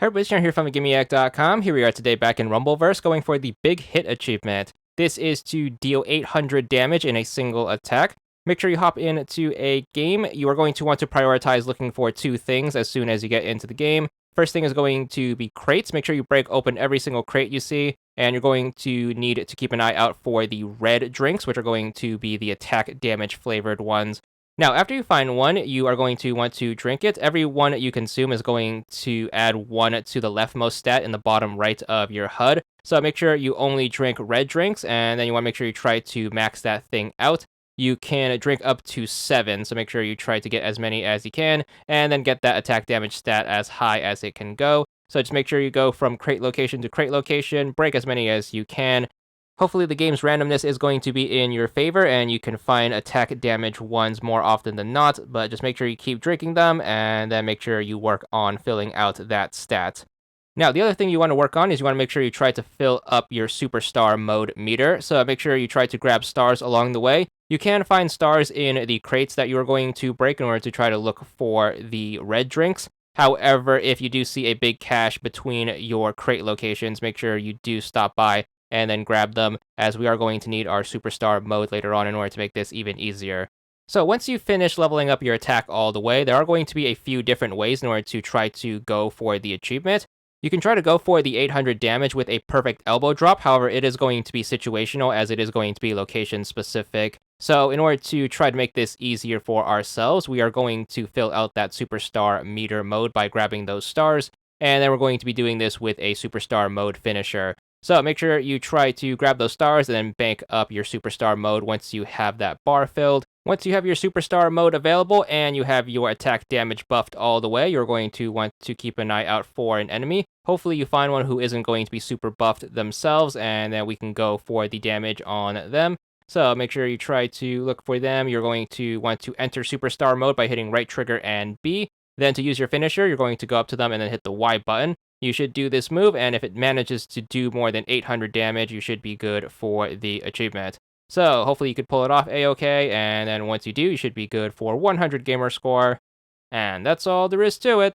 Hey everybody, Sharon here from VidGamiac.com. Here we are today back in Rumbleverse going for the Big Hit achievement. This is to deal 800 damage in a single attack. Make sure you hop into a game. You are going to want to prioritize looking for two things as soon as you get into the game. First thing is going to be crates. Make sure you break open every single crate you see, and you're going to need to keep an eye out for the red drinks, which are going to be the attack damage flavored ones. Now, after you find one, you are going to want to drink it. Every one you consume is going to add one to the leftmost stat in the bottom right of your HUD. So make sure you only drink red drinks, and then you want to make sure you try to max that thing out. You can drink up to 7, so make sure you try to get as many as you can, and then get that attack damage stat as high as it can go. So just make sure you go from crate location to crate location, break as many as you can. Hopefully the game's randomness is going to be in your favor and you can find attack damage ones more often than not, but just make sure you keep drinking them and then make sure you work on filling out that stat. Now, the other thing you want to work on is you want to make sure you try to fill up your superstar mode meter, so make sure you try to grab stars along the way. You can find stars in the crates that you are going to break in order to try to look for the red drinks. However, if you do see a big cache between your crate locations, make sure you do stop by and then grab them, as we are going to need our superstar mode later on in order to make this even easier. So once you finish leveling up your attack all the way, there are going to be a few different ways in order to try to go for the achievement. You can try to go for the 800 damage with a perfect elbow drop, however it is going to be situational as it is going to be location specific. So in order to try to make this easier for ourselves, we are going to fill out that superstar meter mode by grabbing those stars, and then we're going to be doing this with a superstar mode finisher. So make sure you try to grab those stars and then bank up your superstar mode once you have that bar filled. Once you have your superstar mode available and you have your attack damage buffed all the way, you're going to want to keep an eye out for an enemy. Hopefully you find one who isn't going to be super buffed themselves, and then we can go for the damage on them. So make sure you try to look for them. You're going to want to enter superstar mode by hitting right trigger and B. Then to use your finisher, you're going to go up to them and then hit the Y button. You should do this move, and if it manages to do more than 800 damage, you should be good for the achievement. So hopefully you could pull it off A-okay, and then once you do, you should be good for 100 gamer score. And that's all there is to it.